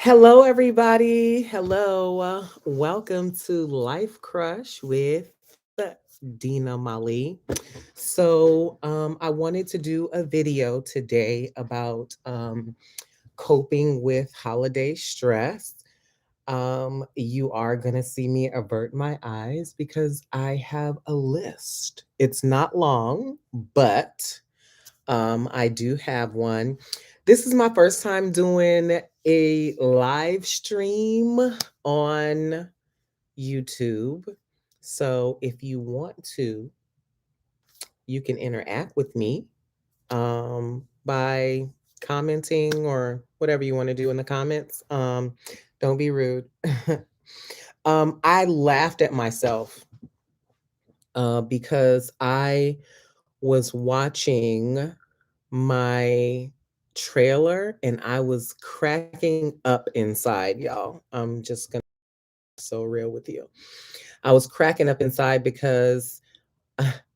Hello, everybody. Hello. Welcome to Life Crush with Dina Mali. I wanted to do a video today about coping with holiday stress. You are going to see me avert my eyes because I have a list. It's not long, but I do have one. This is my first time doing a live stream on YouTube. So if you want to, you can interact with me by commenting or whatever you want to do in the comments. Don't be rude. I laughed at myself because I was watching my trailer and I was cracking up inside, y'all. I'm just gonna be so real with you. I was cracking up inside because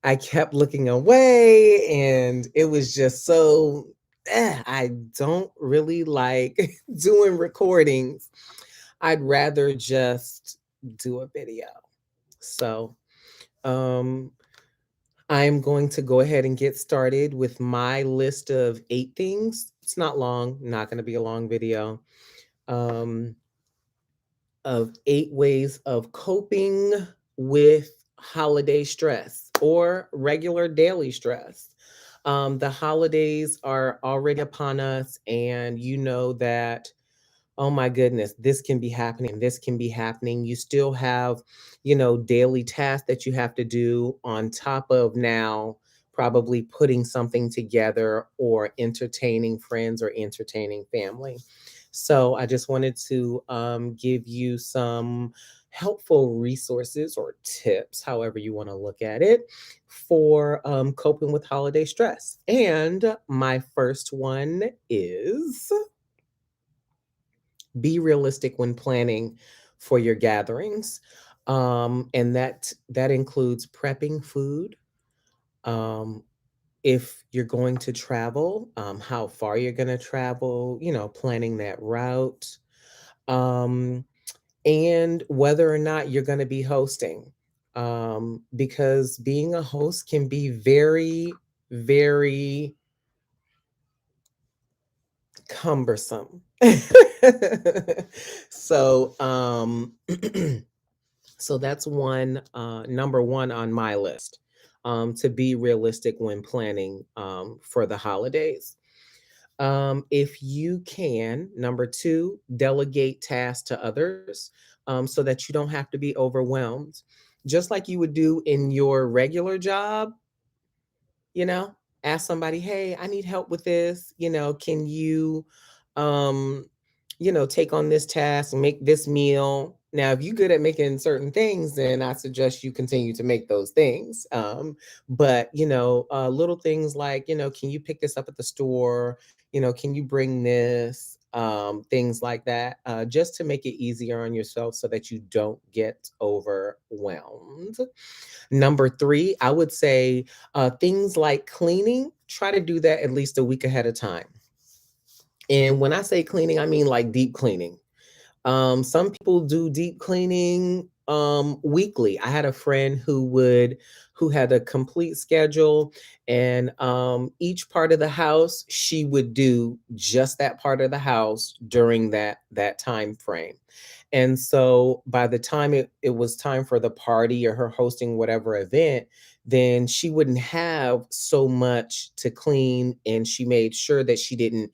I kept looking away and it was just so I don't really like doing recordings. I'd rather just do a video. So, um I'm going to go ahead and get started with my list of 8 things. It's not long, not going to be a long video. Um, of 8 ways of coping with holiday stress or regular daily stress. The holidays are already upon us, and you know that, oh my goodness, this can be happening, this can be happening. You still have, daily tasks that you have to do on top of now probably putting something together or entertaining friends or entertaining family. So I just wanted to give you some helpful resources or tips, however you want to look at it, for coping with holiday stress. And my first one is be realistic when planning for your gatherings. And that includes prepping food. Um, if you're going to travel, how far you're going to travel, planning that route, um, and whether or not you're going to be hosting. Because being a host can be very, very cumbersome. so, So that's one, number one on my list, to be realistic when planning for the holidays. If you can, number two, delegate tasks to others so that you don't have to be overwhelmed. Just like you would do in your regular job, you know, ask somebody, hey, I need help with this. Can you, um, take on this task and make this meal? Now, if you're good at making certain things, then I suggest you continue to make those things. But, little things like, can you pick this up at the store? Can you bring this? Things like that, just to make it easier on yourself so that you don't get overwhelmed. Number three, I would say things like cleaning, try to do that at least a week ahead of time. And when I say cleaning, I mean like deep cleaning. Some people do deep cleaning weekly. I had a friend who had a complete schedule, and each part of the house she would do just that part of the house during that time frame. And so by the time it was time for the party or her hosting whatever event, then she wouldn't have so much to clean, and she made sure that she didn't,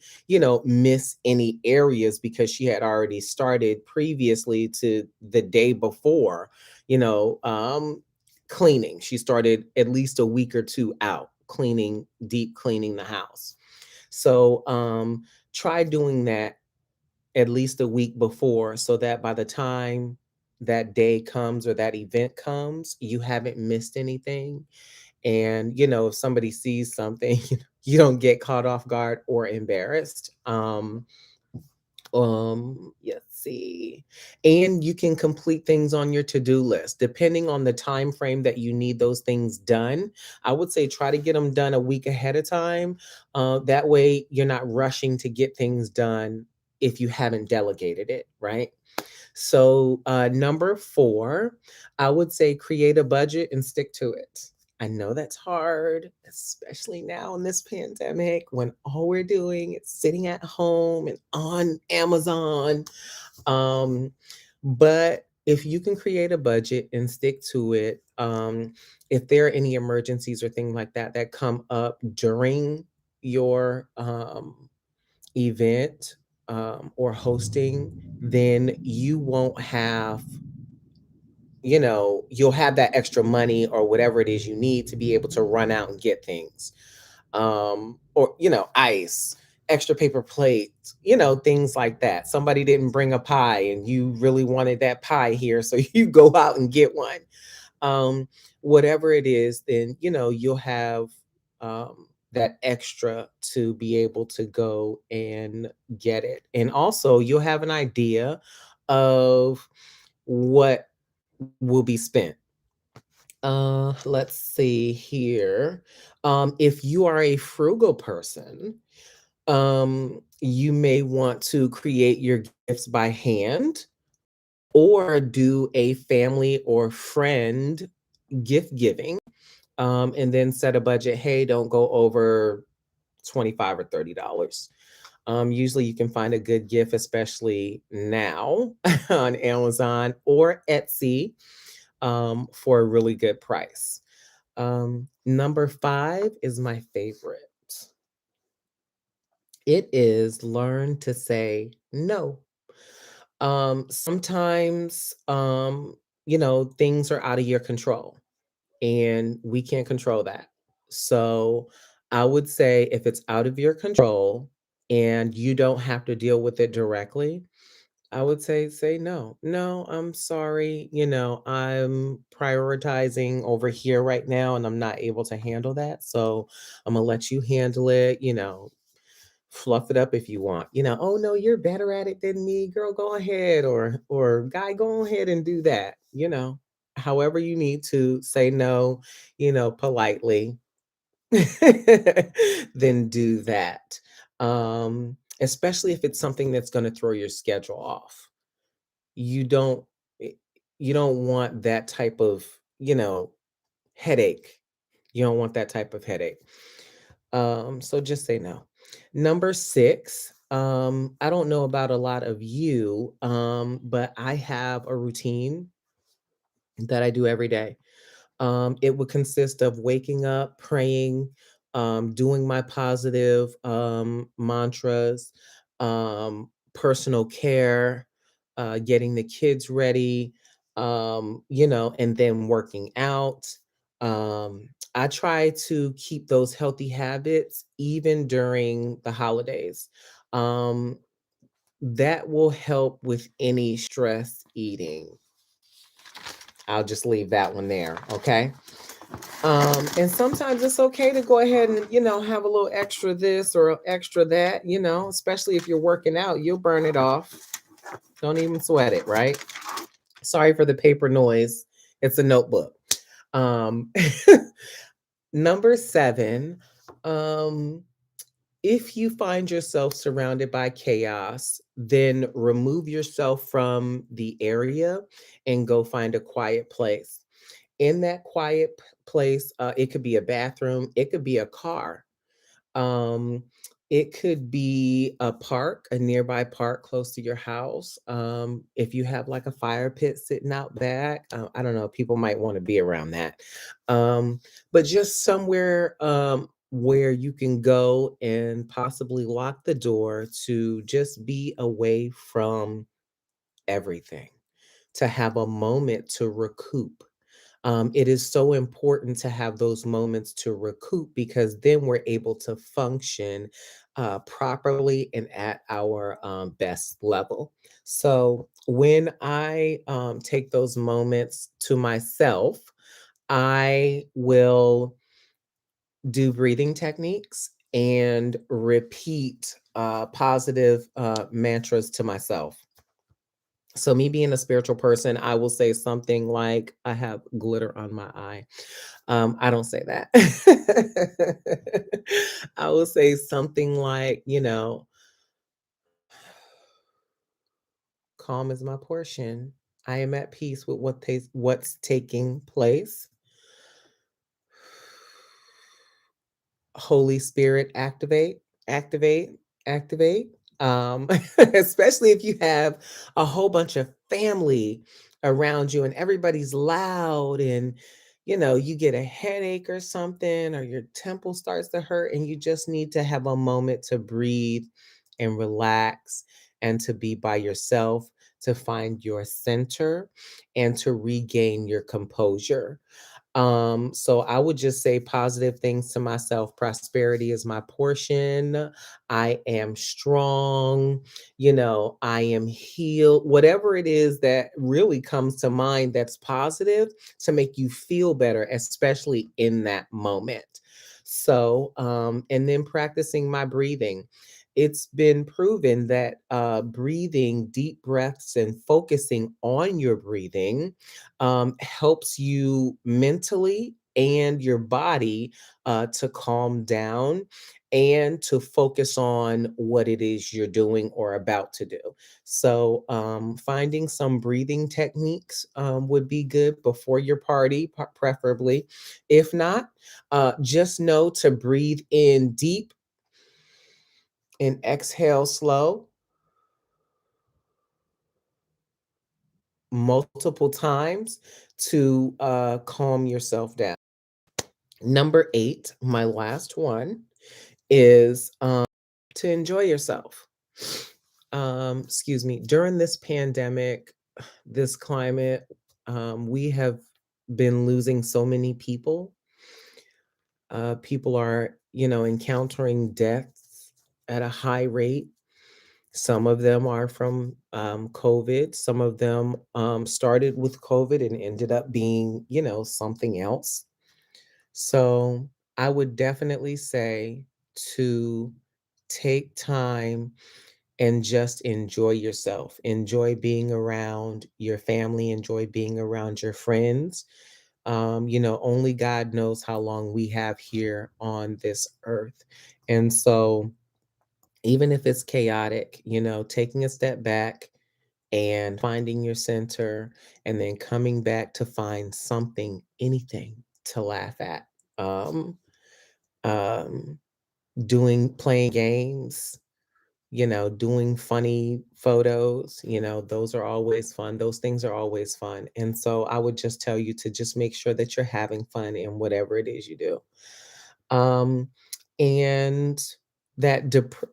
miss any areas because she had already started previously to the day before, you know, um, cleaning. She started at least a week or two out cleaning, deep cleaning the house. So try doing that at least a week before so that by the time that day comes or that event comes, you haven't missed anything. And, if somebody sees something, you don't get caught off guard or embarrassed. Let's see. And you can complete things on your to-do list depending on the time frame that you need those things done. I would say try to get them done a week ahead of time. That way you're not rushing to get things done if you haven't delegated it, right? So, number 4, I would say create a budget and stick to it. I know that's hard, especially now in this pandemic when all we're doing is sitting at home and on Amazon. Um, but if you can create a budget and stick to it, if there are any emergencies or things like that that come up during your event or hosting, then you won't have, you'll have that extra money or whatever it is you need to be able to run out and get things. Or, ice, extra paper plates, things like that. Somebody didn't bring a pie and you really wanted that pie here, so you go out and get one. Um, Whatever it is, then, you'll have that extra to be able to go and get it. And also, you'll have an idea of what will be spent. Let's see here. If you are a frugal person, you may want to create your gifts by hand or do a family or friend gift giving, and then set a budget. Hey, don't go over 25 or $30. Usually you can find a good gift, especially now on Amazon or Etsy, for a really good price. Number 5 is my favorite. It is learn to say no. Sometimes, things are out of your control and we can't control that. So I would say if it's out of your control and you don't have to deal with it directly, I would say no. No, I'm sorry. I'm prioritizing over here right now and I'm not able to handle that. So I'm gonna let you handle it, fluff it up if you want. Oh no, you're better at it than me, girl. Go ahead, or guy, go ahead and do that. However you need to say no, politely, then do that. Especially if it's something that's going to throw your schedule off. You don't eh, you don't want that type of, headache. You don't want that type of headache. So just say no. Number 6, I don't know about a lot of you, but I have a routine that I do every day. It would consist of waking up, praying, doing my positive mantras, personal care, getting the kids ready, and then working out. I try to keep those healthy habits even during the holidays. Um, that will help with any stress eating. I'll just leave that one there. Okay. And sometimes it's okay to go ahead and, have a little extra this or extra that, especially if you're working out, you'll burn it off. Don't even sweat it, right? Sorry for the paper noise. It's a notebook. Um, Number 7, um, if you find yourself surrounded by chaos, then remove yourself from the area and go find a quiet place. In that quiet place, it could be a bathroom, it could be a car, um, it could be a park, a nearby park close to your house. If you have like a fire pit sitting out back, I don't know, people might want to be around that. Um, but just somewhere where you can go and possibly lock the door to just be away from everything, to have a moment to recoup. It is so important to have those moments to recoup because then we're able to function properly and at our best level. So when I take those moments to myself, I will do breathing techniques and repeat positive mantras to myself. So, me being a spiritual person, I will say something like, I have glitter on my eye. I don't say that. I will say something like, Calm is my portion. I am at peace with what's taking place. Holy Spirit, activate, activate, activate. Especially if you have a whole bunch of family around you and everybody's loud and you get a headache or something, or your temple starts to hurt, and you just need to have a moment to breathe and relax and to be by yourself, to find your center and to regain your composure. So I would just say positive things to myself. Prosperity is my portion. I am strong. I am healed. Whatever it is that really comes to mind that's positive to make you feel better, especially in that moment. So, and then practicing my breathing. It's been proven that breathing deep breaths and focusing on your breathing helps you mentally and your body to calm down and to focus on what it is you're doing or about to do. So, finding some breathing techniques would be good before your party, preferably. If not, just know to breathe in deep and exhale slow multiple times to calm yourself down. Number 8, my last one, is to enjoy yourself. Excuse me, during this pandemic, this climate, we have been losing so many people. People are, encountering deaths at a high rate. Some of them are from COVID. Some of them started with COVID and ended up being, something else. So I would definitely say to take time and just enjoy yourself. Enjoy being around your family, enjoy being around your friends. Only God knows how long we have here on this earth. And so, even if it's chaotic, taking a step back and finding your center and then coming back to find something, anything to laugh at. Um, um, playing games, doing funny photos, those are always fun. Those things are always fun. And so I would just tell you to just make sure that you're having fun in whatever it is you do. Um, and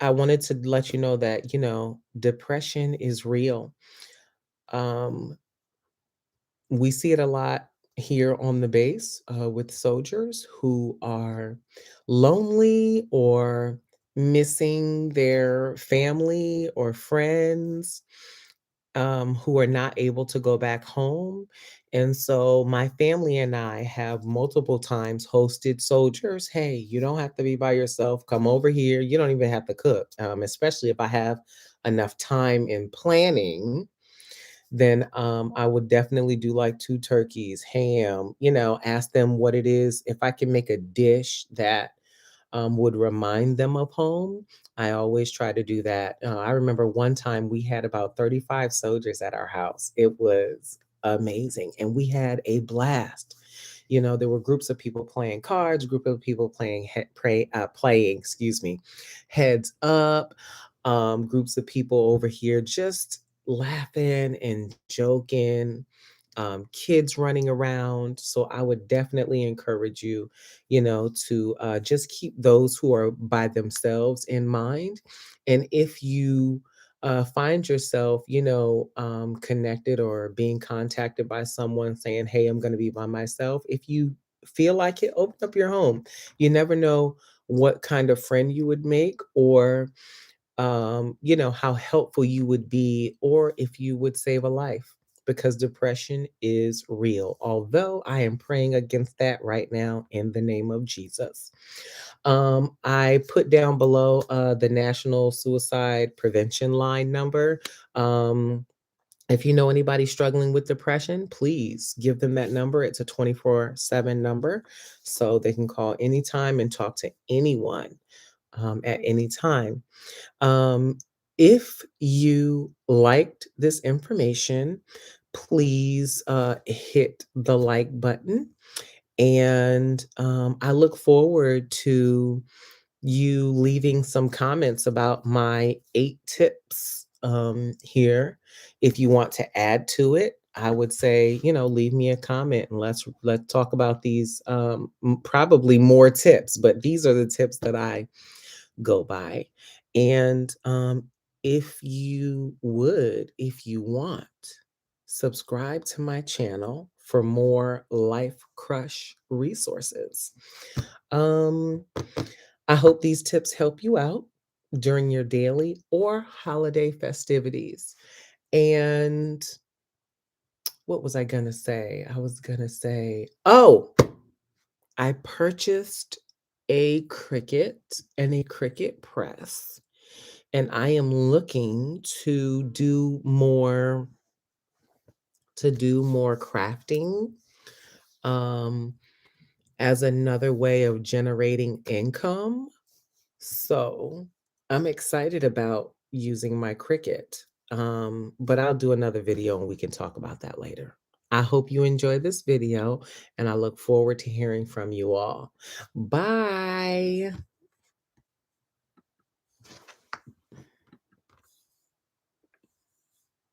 I wanted to let you know that, depression is real. Um, we see it a lot here on the base with soldiers who are lonely or missing their family or friends, who are not able to go back home. And so my family and I have multiple times hosted soldiers. Hey, you don't have to be by yourself. Come over here. You don't even have to cook, especially if I have enough time in planning. Then I would definitely do like two turkeys, ham, ask them what it is. If I can make a dish that would remind them of home, I always try to do that. I remember one time we had about 35 soldiers at our house. It was amazing. And we had a blast. There were groups of people playing cards, group of people playing, excuse me, heads up, groups of people over here just laughing and joking, kids running around. So I would definitely encourage you, to just keep those who are by themselves in mind. And if you find yourself, connected or being contacted by someone saying, hey, I'm going to be by myself, if you feel like it, open up your home. You never know what kind of friend you would make, or how helpful you would be, or if you would save a life, because depression is real. Although I am praying against that right now in the name of Jesus. I put down below the National Suicide Prevention Line number. If you know anybody struggling with depression, please give them that number. It's a 24/7 number, so they can call anytime and talk to anyone at any time. Um, If you liked this information, please hit the like button. And I look forward to you leaving some comments about my 8 tips here. If you want to add to it, I would say, leave me a comment and let's talk about these probably more tips, but these are the tips that I go by. And if you want, subscribe to my channel for more Life Crush resources. Um, I hope these tips help you out during your daily or holiday festivities. And what was I going to say? I was going to say, oh, I purchased a Cricut and a Cricut press, and I am looking to do more crafting um as another way of generating income. So, I'm excited about using my Cricut. But I'll do another video and we can talk about that later. I hope you enjoyed this video and I look forward to hearing from you all. Bye.